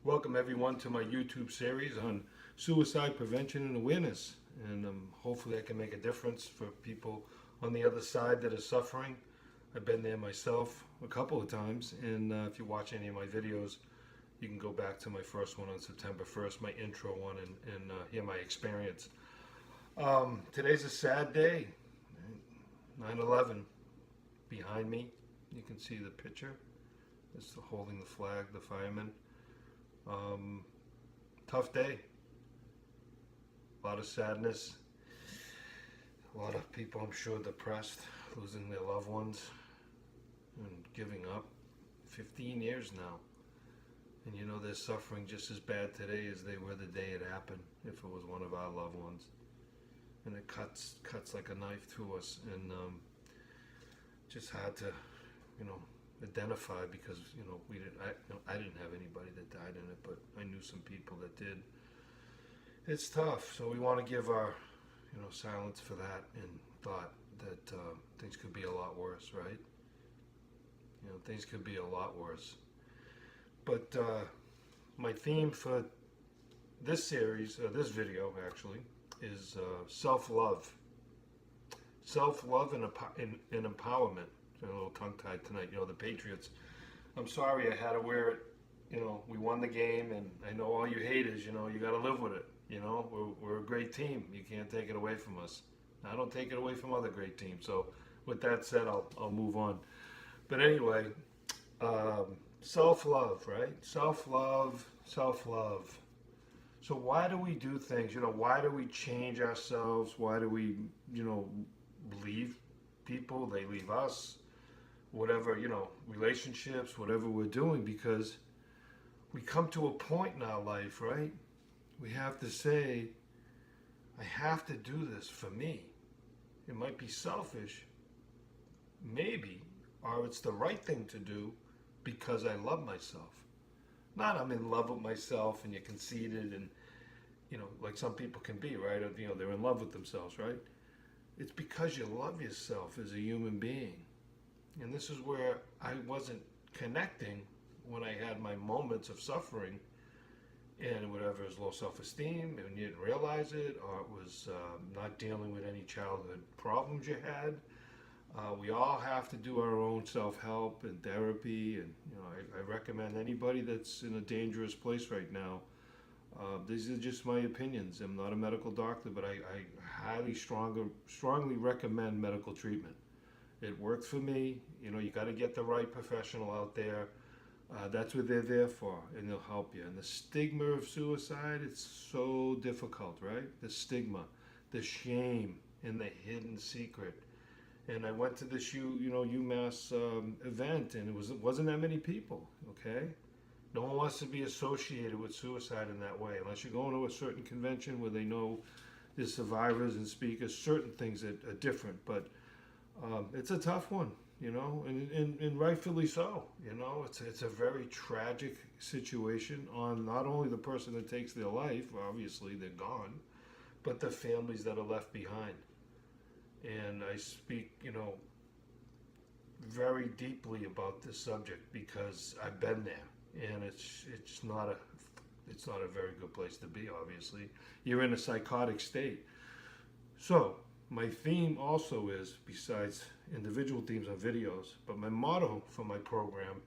Welcome everyone to my YouTube series on suicide prevention and awareness. And hopefully I can make a difference for people on the other side that are suffering. I've been there myself a couple of times, and if you watch any of my videos, you can go back to my first one on September 1st, my intro one, and hear my experience. Today's a sad day, 9/11. Behind me, you can see the picture. It's holding the flag, the firemen. Um, Tough day, a lot of sadness, a lot of people, I'm sure, depressed, losing their loved ones and giving up. 15 years now. And you know, they're suffering just as bad today as they were the day it happened, if it was one of our loved ones. And it cuts like a knife through us, and just hard to, you know, identify because I didn't have anybody that died in it, but I knew some people that did. It's tough, so we want to give our silence for that and thought that things could be a lot worse, right? Things could be a lot worse. But my theme for this series, this video actually, is self-love. Self-love and empowerment. I'm a little tongue-tied tonight. The Patriots. I'm sorry I had to wear it. We won the game, and I know all you haters, you got to live with it. We're a great team. You can't take it away from us. I don't take it away from other great teams. So with that said, I'll move on. But anyway, self-love, right? Self-love, self-love. So why do we do things? Why do we change ourselves? Why do we, leave people? They leave us. Whatever, relationships, whatever we're doing, because we come to a point in our life, right? We have to say, I have to do this for me. It might be selfish, maybe, or it's the right thing to do because I love myself. Not I'm in love with myself and you're conceited and, like some people can be, right? Or, they're in love with themselves, right? It's because you love yourself as a human being. And this is where I wasn't connecting when I had my moments of suffering and whatever is low self-esteem and you didn't realize it, or it was not dealing with any childhood problems you had. We all have to do our own self-help and therapy, and I recommend anybody that's in a dangerous place right now. These are just my opinions. I'm not a medical doctor, but I highly strongly recommend medical treatment. It worked for me. You got to get the right professional out there. That's what they're there for, and they'll help you. And the stigma of suicide, it's so difficult, right? The stigma, the shame, and the hidden secret. And I went to this UMass event, and it wasn't that many people. Okay, no one wants to be associated with suicide in that way, unless you're going to a certain convention where they know there's survivors and speakers. Certain things that are different, but it's a tough one, and rightfully so. It's a very tragic situation on not only the person that takes their life, obviously they're gone, but the families that are left behind. And I speak, very deeply about this subject because I've been there, and it's not a very good place to be. Obviously, you're in a psychotic state. So my theme also is, besides individual themes on videos, but my motto for my program,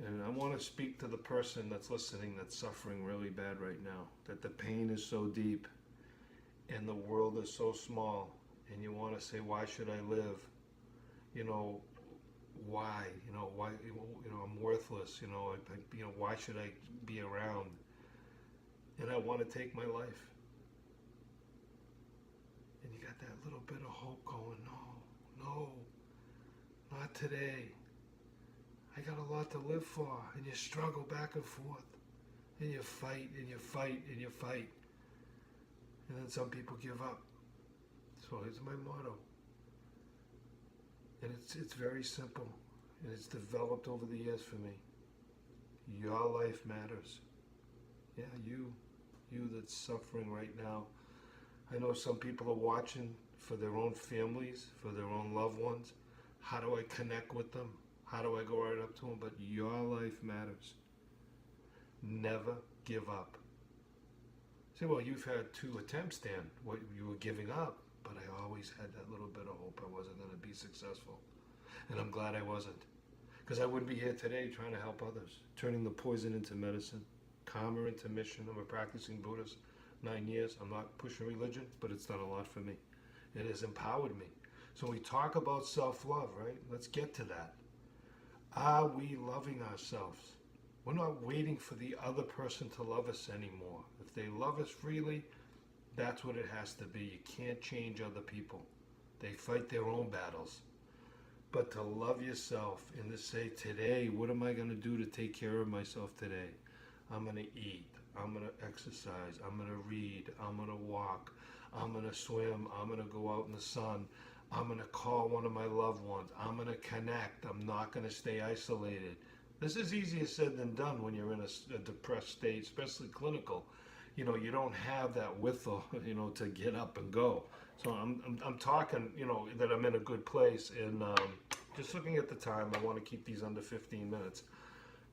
and I want to speak to the person that's listening that's suffering really bad right now, that the pain is so deep and the world is so small, and you want to say, why should I live? Why? Why? I'm worthless. Why should I be around? And I want to take my life. And you got that little bit of hope going, no, not today. I got a lot to live for. And you struggle back and forth. And you fight, and you fight, and you fight. And then some people give up. So here's my motto. And it's very simple. And it's developed over the years for me. Your life matters. Yeah, you that's suffering right now. I know some people are watching for their own families, for their own loved ones. How do I connect with them? How do I go right up to them? But your life matters. Never give up. Say, well, you've had 2 attempts, Dan. What, you were giving up, but I always had that little bit of hope I wasn't going to be successful. And I'm glad I wasn't. Because I wouldn't be here today trying to help others, turning the poison into medicine, karma into mission. I'm a practicing Buddhist, 9 years. I'm not pushing religion, but it's done a lot for me. It has empowered me. So we talk about self-love, right? Let's get to that. Are we loving ourselves? We're not waiting for the other person to love us anymore. If they love us freely, that's what it has to be. You can't change other people. They fight their own battles. But to love yourself and to say, today, what am I going to do to take care of myself today? I'm going to eat. I'm going to exercise. I'm going to read. I'm going to walk. I'm going to swim. I'm going to go out in the sun. I'm going to call one of my loved ones. I'm going to connect. I'm not going to stay isolated. This is easier said than done when you're in a depressed state, especially clinical. You know, you don't have that withal, to get up and go. So I'm talking, that I'm in a good place. And just looking at the time, I want to keep these under 15 minutes.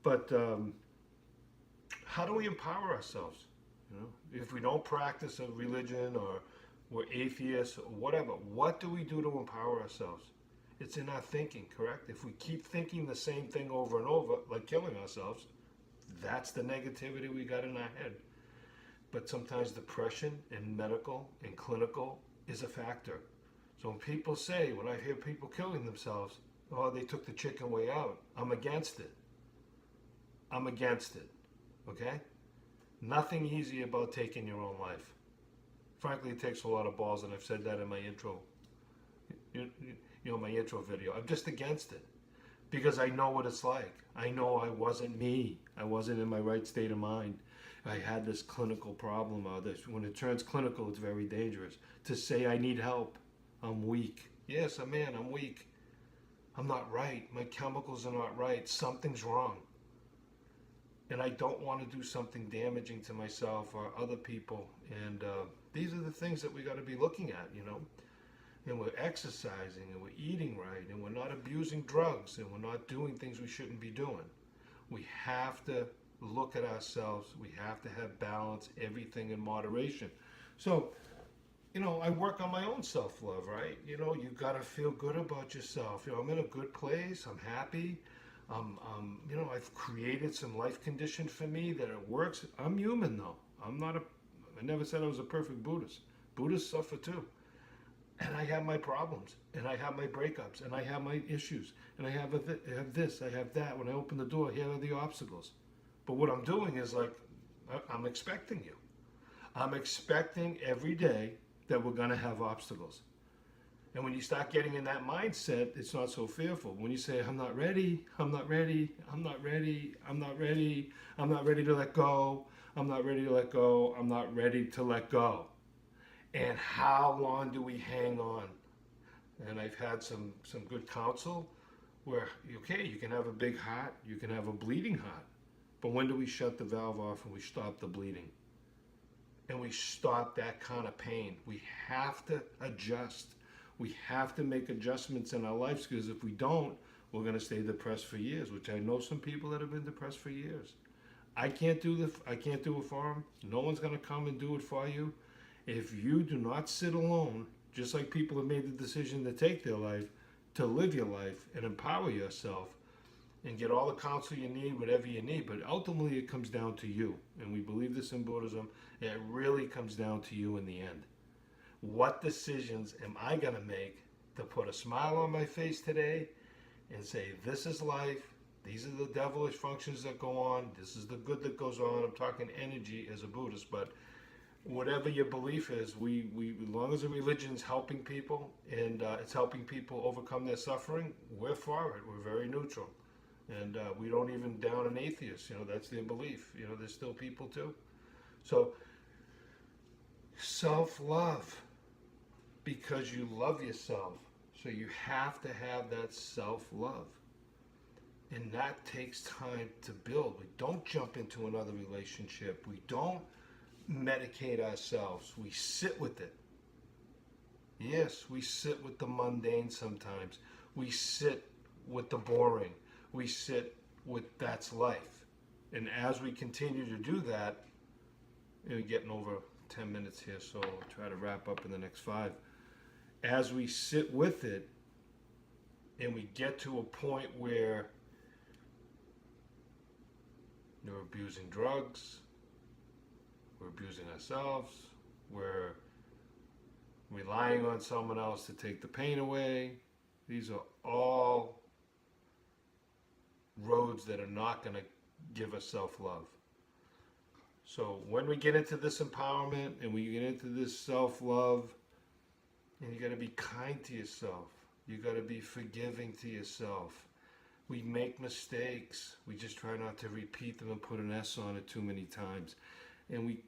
But how do we empower ourselves? If we don't practice a religion or we're atheists or whatever, what do we do to empower ourselves? It's in our thinking, correct? If we keep thinking the same thing over and over, like killing ourselves, that's the negativity we got in our head. But sometimes depression in medical and clinical is a factor. So when people say, when I hear people killing themselves, oh, they took the chicken way out, I'm against it. I'm against it, okay? Nothing easy about taking your own life. Frankly, it takes a lot of balls, and I've said that in my intro. My intro video. I'm just against it because I know what it's like. I know I wasn't me. I wasn't in my right state of mind. I had this clinical problem. When it turns clinical, it's very dangerous. To say I need help, I'm weak. Yes, I'm weak. I'm not right. My chemicals are not right. Something's wrong. And I don't want to do something damaging to myself or other people. And these are the things that we got to be looking at, And we're exercising and we're eating right and we're not abusing drugs and we're not doing things we shouldn't be doing. We have to look at ourselves. We have to have balance, everything in moderation. So, I work on my own self-love, right? You got to feel good about yourself. I'm in a good place. I'm happy. I've created some life conditions for me that it works. I'm human though. I never said I was a perfect Buddhist. Buddhists suffer too. And I have my problems, and I have my breakups, and I have my issues, and I have this, I have that. When I open the door, here are the obstacles. But what I'm doing is I'm expecting you. I'm expecting every day that we're going to have obstacles. And when you start getting in that mindset, it's not so fearful. When you say, I'm not ready, I'm not ready, I'm not ready, I'm not ready, I'm not ready to let go, I'm not ready to let go, I'm not ready to let go. And how long do we hang on? And I've had some good counsel where, okay, you can have a big heart, you can have a bleeding heart. But when do we shut the valve off and we stop the bleeding? And we stop that kind of pain. We have to adjust. We have to make adjustments in our lives because if we don't, we're going to stay depressed for years, which I know some people that have been depressed for years. I can't do it for them. No one's going to come and do it for you. If you do not sit alone, just like people have made the decision to take their life, to live your life and empower yourself and get all the counsel you need, whatever you need, but ultimately it comes down to you. And we believe this in Buddhism. It really comes down to you in the end. What decisions am I going to make to put a smile on my face today and say, this is life, these are the devilish functions that go on, this is the good that goes on. I'm talking energy as a Buddhist, but whatever your belief is, we as long as the religion's helping people and it's helping people overcome their suffering, we're for it. We're very neutral. And we don't even down an atheist. That's their belief. There's still people too. So, self-love, because you love yourself. So you have to have that self-love. And that takes time to build. We don't jump into another relationship. We don't medicate ourselves. We sit with it. Yes, we sit with the mundane sometimes. We sit with the boring. We sit with that's life. And as we continue to do that, and we're getting over 10 minutes here, so I'll try to wrap up in the next 5. As we sit with it and we get to a point where we're abusing drugs, we're abusing ourselves, we're relying on someone else to take the pain away, these are all roads that are not going to give us self-love. So when we get into this empowerment and we get into this self-love, and you got to be kind to yourself, you got to be forgiving to yourself. We make mistakes, we just try not to repeat them and put an S on it too many times. And we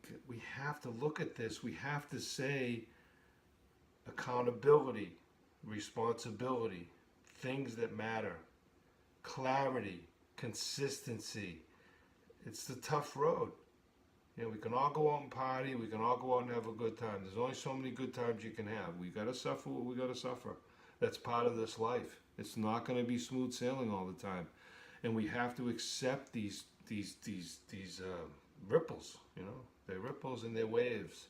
have to look at this. We have to say accountability, responsibility, things that matter, clarity, consistency. It's the tough road. You know, we can all go out and party, we can all go out and have a good time. There's only so many good times you can have. We gotta suffer what we gotta suffer. That's part of this life. It's not gonna be smooth sailing all the time. And we have to accept these ripples, you know. They're ripples and they're waves.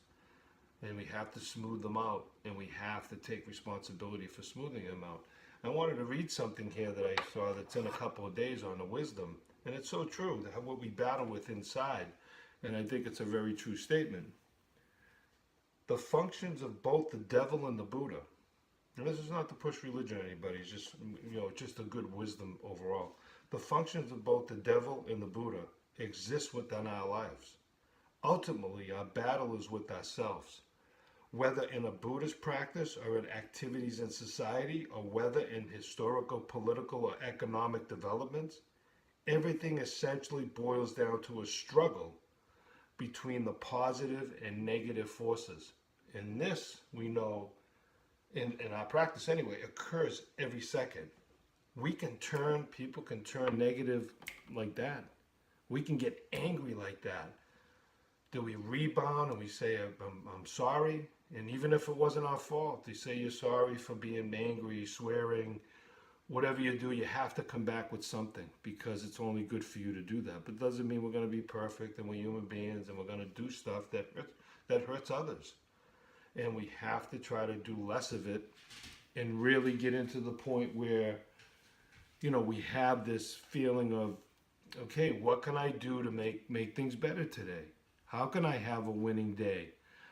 And we have to smooth them out. And we have to take responsibility for smoothing them out. I wanted to read something here that I saw that's in a couple of days on the wisdom. And it's so true, what we battle with inside. And I think it's a very true statement. The functions of both the devil and the Buddha. And this is not to push religion on anybody, it's just, you know, just a good wisdom overall. The functions of both the devil and the Buddha exist within our lives. Ultimately, our battle is with ourselves. Whether in a Buddhist practice or in activities in society, or whether in historical, political, or economic developments, everything essentially boils down to a struggle between the positive and negative forces. And this, we know, in our practice anyway, occurs every second. People can turn negative like that. We can get angry like that. Do we rebound and we say, I'm sorry? And even if it wasn't our fault, they say you're sorry for being angry, swearing, whatever you do, you have to come back with something because it's only good for you to do that. But it doesn't mean we're going to be perfect and we're human beings and we're going to do stuff that hurts others. And we have to try to do less of it and really get into the point where, you know, we have this feeling of, okay, what can I do to make things better today? How can I have a winning day?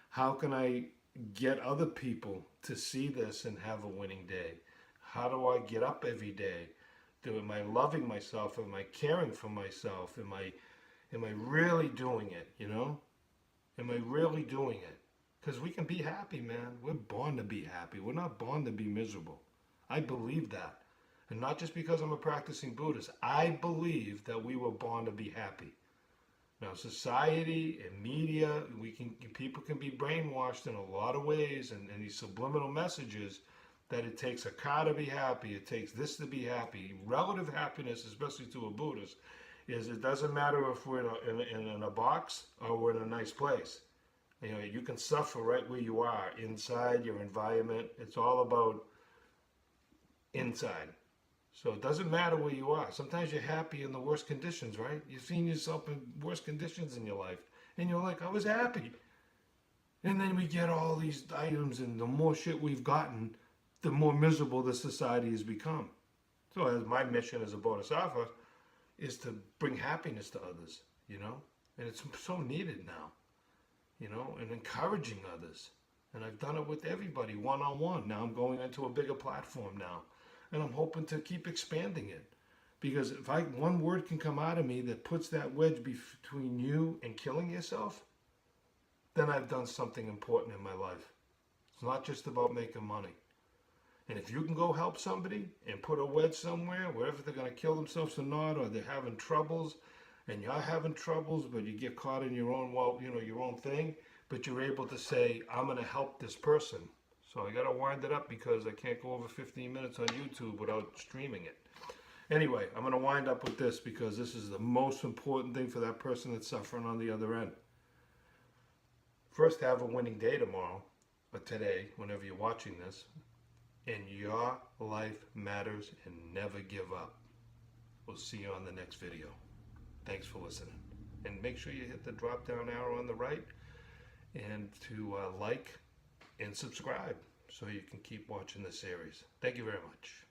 How can I get other people to see this and have a winning day? How do I get up every day? Am I loving myself? Am I caring for myself? Am I really doing it, you know? Am I really doing it? Because we can be happy, man. We're born to be happy. We're not born to be miserable. I believe that. And not just because I'm a practicing Buddhist. I believe that we were born to be happy. Now, society and media, people can be brainwashed in a lot of ways, and these subliminal messages that it takes a car to be happy, it takes this to be happy. Relative happiness, especially to a Buddhist, is it doesn't matter if we're in a box or we're in a nice place. You know, you can suffer right where you are, inside your environment. It's all about inside. So it doesn't matter where you are. Sometimes you're happy in the worst conditions, right? You've seen yourself in worse conditions in your life. And you're like, I was happy. And then we get all these items, and the more shit we've gotten, the more miserable the society has become. So as my mission as a Bodhisattva is to bring happiness to others, you know? And it's so needed now, you know, and encouraging others. And I've done it with everybody, one-on-one. Now I'm going into a bigger platform now. And I'm hoping to keep expanding it. Because if one word can come out of me that puts that wedge between you and killing yourself, then I've done something important in my life. It's not just about making money. And if you can go help somebody and put a wedge somewhere, whether they're going to kill themselves or not, or they're having troubles, and you're having troubles, but you get caught in your own, your own thing, but you're able to say, I'm going to help this person. So I got to wind it up because I can't go over 15 minutes on YouTube without streaming it. Anyway, I'm going to wind up with this because this is the most important thing for that person that's suffering on the other end. First, have a winning day tomorrow, or today, whenever you're watching this. And your life matters, and never give up. We'll see you on the next video. Thanks for listening. And make sure you hit the drop down arrow on the right and to like and subscribe so you can keep watching the series. Thank you very much.